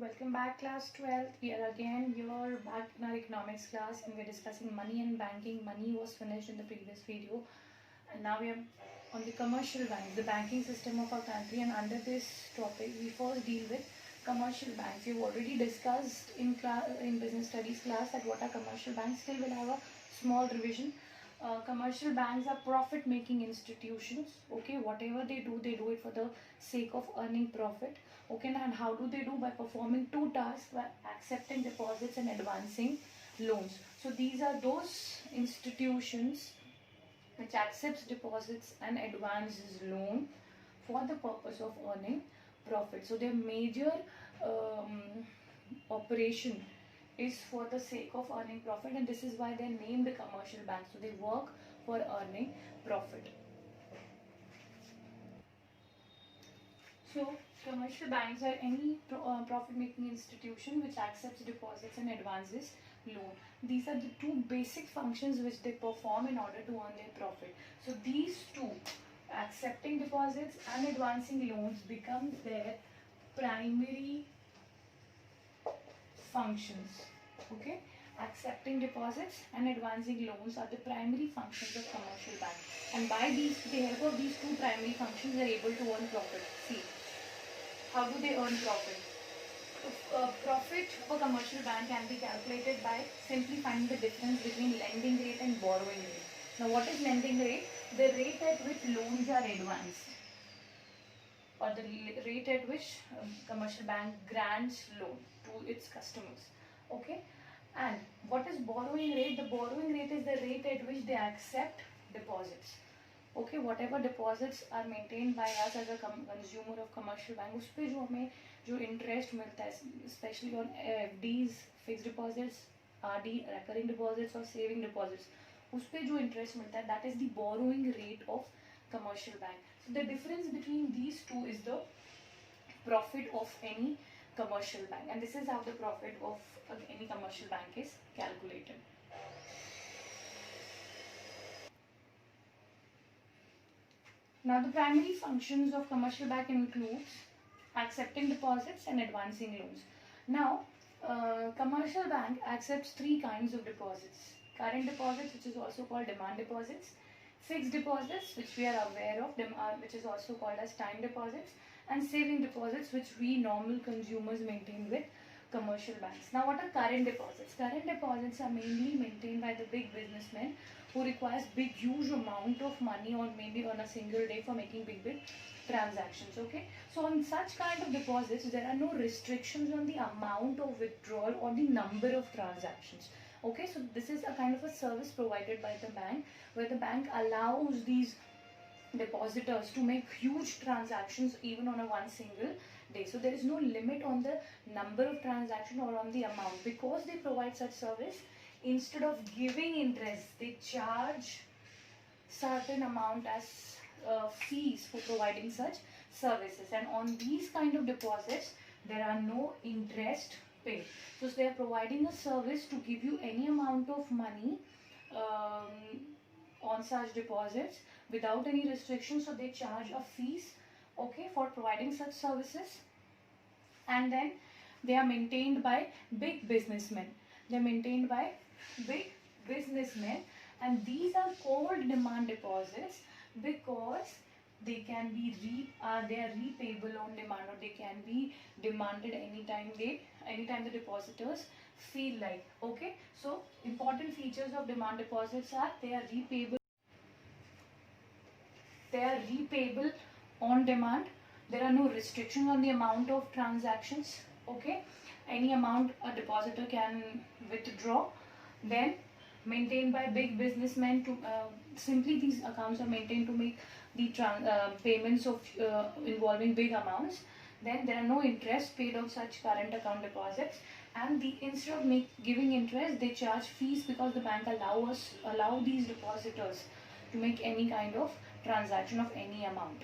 Welcome back, class 12th. We are again here back in our economics class and we're discussing money and banking. Money was finished in the previous video, and now we are on the commercial banks, the banking system of our country. And under this topic, we first deal with commercial banks. We've already discussed in business studies class that what are commercial banks. Still, we'll have a small revision. Commercial banks are profit making institutions. Okay, whatever they do it for the sake of earning profit. Okay, and how do they do? By performing two tasks: by accepting deposits and advancing loans. So these are those institutions which accepts deposits and advances loan for the purpose of earning profit. So their major um, operation is for the sake of earning profit, and this is why they're named commercial banks. So they work for earning profit. So commercial banks are any profit making institution which accepts deposits and advances loan. These are the two basic functions which they perform in order to earn their profit. So these two, accepting deposits and advancing loans, become their primary functions. Okay, accepting deposits and advancing loans are the primary functions of commercial bank, and by the help of these two primary functions, they are able to earn profit. See, how do they earn profit? Profit for commercial bank can be calculated by simply finding the difference between lending rate and borrowing rate. Now, what is lending rate? The rate at which loans are advanced, or the rate at which commercial bank grants loan to its customers. Okay, and what is borrowing rate? The borrowing rate is the rate at which they accept deposits. Okay, whatever deposits are maintained by us as a consumer of commercial bank, उस पे जो हमें जो interest मिलता है, especially on FDs, fixed deposits, RD, recurring deposits or saving deposits, उस पे जो interest मिलता है, that is the borrowing rate of commercial bank. So the difference between these two is the profit of any commercial bank, and this is how the profit of any commercial bank is calculated. Now, the primary functions of commercial bank includes accepting deposits and advancing loans. Now, commercial bank accepts three kinds of deposits: current deposits, which is also called demand deposits; fixed deposits, which we are aware of, which is also called as time deposits; and saving deposits, which we normal consumers maintain with commercial banks. Now, what are current deposits? Current deposits are mainly maintained by the big businessmen who requires big huge amount of money, or maybe on a single day, for making big transactions. Okay, so on such kind of deposits there are no restrictions on the amount of withdrawal or the number of transactions. Okay, so this is a kind of a service provided by the bank, where the bank allows these depositors to make huge transactions even on a one single day. So there is no limit on the number of transactions or on the amount. Because they provide such service, instead of giving interest, they charge certain amount as fees for providing such services, and on these kind of deposits there are no interest paid. So they are providing a service to give you any amount of money on such deposits without any restrictions. So they charge a fees, okay, for providing such services, and then they are maintained by big businessmen. They are maintained by big businessmen, and these are called demand deposits because they can be they are repayable on demand, or they can be demanded anytime the depositors feel like. Okay, so important features of demand deposits are they are repayable on demand. There are no restrictions on the amount of transactions. Okay, any amount a depositor can withdraw. Then maintained by big businessmen to simply these accounts are maintained to make the payments of involving big amounts. Then there are no interest paid on such current account deposits, and instead of giving interest, they charge fees because the bank allow these depositors to make any kind of transaction of any amount.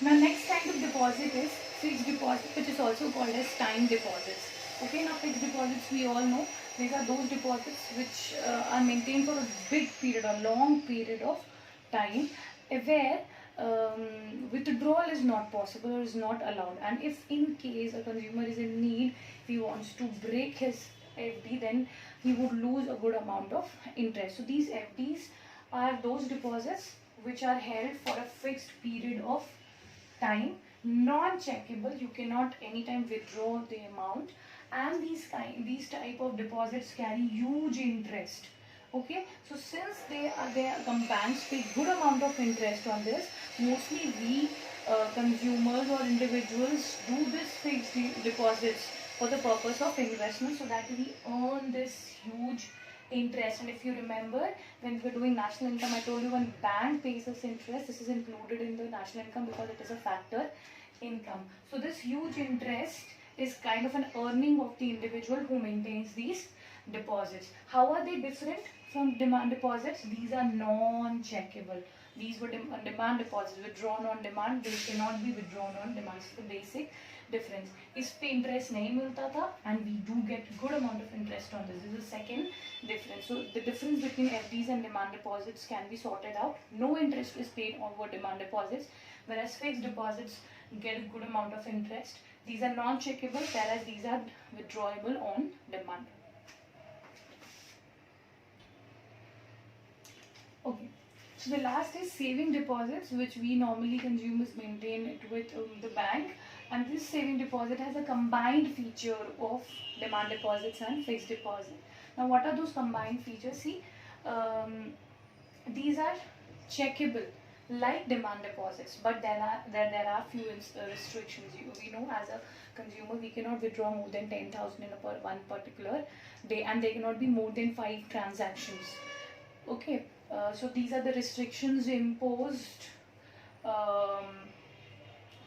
Now, next kind of deposit is fixed deposit, which is also called as time deposits. Okay, now fixed deposits we all know, these are those deposits which are maintained for a big period or long period of time, where withdrawal is not possible or is not allowed. And if in case a consumer is in need, if he wants to break his FD, then he would lose a good amount of interest. So these FDs are those deposits which are held for a fixed period of time, non-checkable. You cannot anytime withdraw the amount, and these type of deposits carry huge interest. Okay, so since banks pay good amount of interest on this, mostly we consumers or individuals do this fixed deposits for the purpose of investment, so that we earn this huge interest. And if you remember, when we were doing national income, I told you when bank pays us interest, this is included in the national income because it is a factor income. So this huge interest is kind of an earning of the individual who maintains these deposits. How are they different from demand deposits? These are non-checkable. These were demand deposits, withdrawn on demand. They cannot be withdrawn on demand. So the basic difference. इस पे interest नहीं मिलता था, and we do get good amount of interest on this. This is the second difference. So the difference between FDs and demand deposits can be sorted out. No interest is paid over demand deposits, whereas fixed deposits get a good amount of interest. These are non-checkable, whereas these are withdrawable on demand. Okay, so the last is saving deposits, which we normally consumers maintain it with the bank, and this saving deposit has a combined feature of demand deposits and fixed deposit. Now what are those combined features? See, these are checkable like demand deposits, but there are few restrictions. We know as a consumer we cannot withdraw more than 10,000 in one particular day, and there cannot be more than 5 transactions. Okay, so these are the restrictions imposed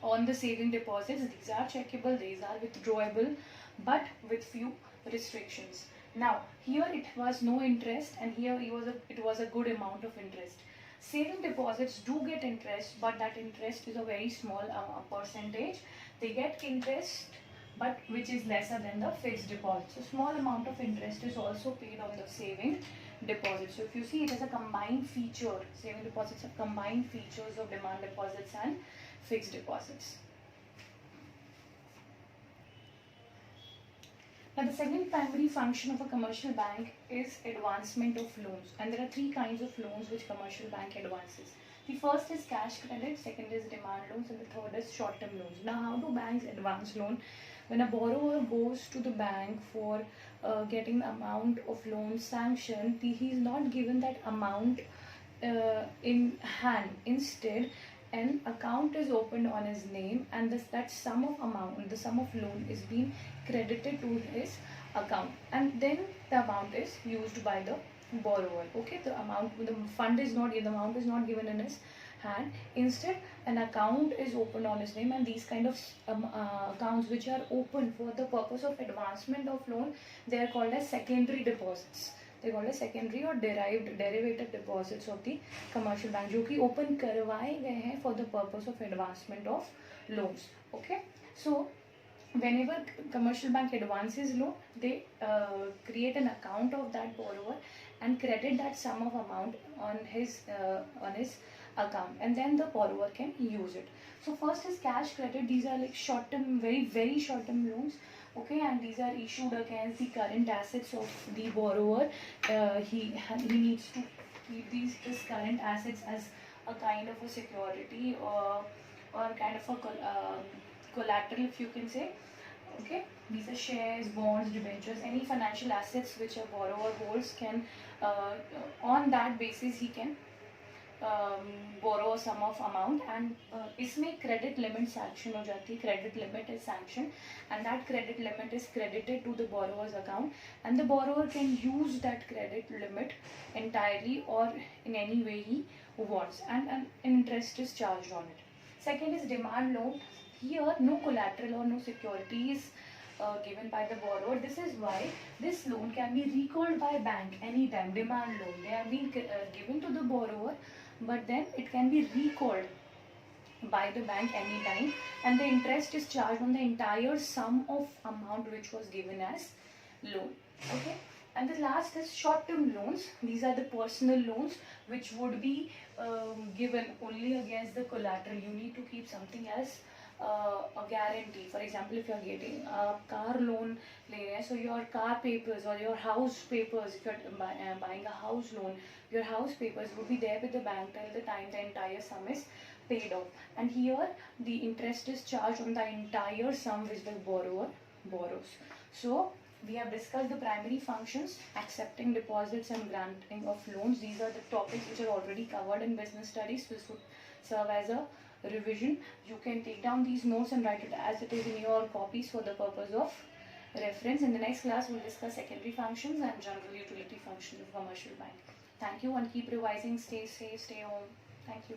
on the saving deposits. These are checkable, these are withdrawable, but with few restrictions. Now here it was no interest, and here it was a good amount of interest. Saving deposits do get interest, but that interest is a very small percentage. They get interest, but which is lesser than the fixed deposit. So small amount of interest is also paid on the saving deposit. So if you see, it has a combined feature. Saving deposits have combined features of demand deposits and fixed deposits. Now the second primary function of a commercial bank is advancement of loans, and there are 3 kinds of loans which commercial bank advances. The first is cash credit, second is demand loans, and the third is short-term loans. Now how do banks advance loan? When a borrower goes to the bank for getting the amount of loan sanctioned, he is not given that amount in hand. Instead, an account is opened on his name, and that sum of amount, the sum of loan is being credited to his account, and then the amount is used by the borrower. Okay, the amount the amount is not given in his hand. Instead, an account is opened on his name, and these kind of accounts which are opened for the purpose of advancement of loan, they are called as secondary deposits. They are called as secondary or derivative deposits of the commercial bank, जो कि open करवाए गए हैं for the purpose of advancement of loans. Okay, so whenever commercial bank advances loan, they create an account of that borrower and credit that sum of amount on his account, and then the borrower can use it. So first is cash credit. These are like short term, very short term loans. Okay, and these are issued against the current assets of the borrower. He needs to keep his current assets as a kind of a security, or kind of a collateral, if you can say. Okay, these are shares, bonds, debentures, any financial assets which a borrower holds can on that basis he can borrow a sum of amount, and इसमें credit limit sanction हो जाती है. Credit limit is sanctioned, and that credit limit is credited to the borrower's account, and the borrower can use that credit limit entirely or in any way he wants, and an interest is charged on it. Second is demand loan. Here no collateral or no security is given by the borrower. This is why this loan can be recalled by bank anytime. Demand loan, they are being given to the borrower, but then it can be recalled by the bank anytime, and the interest is charged on the entire sum of amount which was given as loan. Okay, and the last is short term loans. These are the personal loans which would be given only against the collateral. You need to keep something as a guarantee. For example, if you are getting a car loan, so your car papers or your house papers, if you are buying a house loan, your house papers would be there with the bank till the time the entire sum is paid off. And here the interest is charged on the entire sum which the borrower borrows. So we have discussed the primary functions, accepting deposits and granting of loans. These are the topics which are already covered in business studies. This would serve as a revision. You can take down these notes and write it as it is in your copies for the purpose of reference. In the next class, we'll discuss secondary functions and general utility functions of commercial bank. Thank you, and keep revising. Stay safe, stay home. Thank you.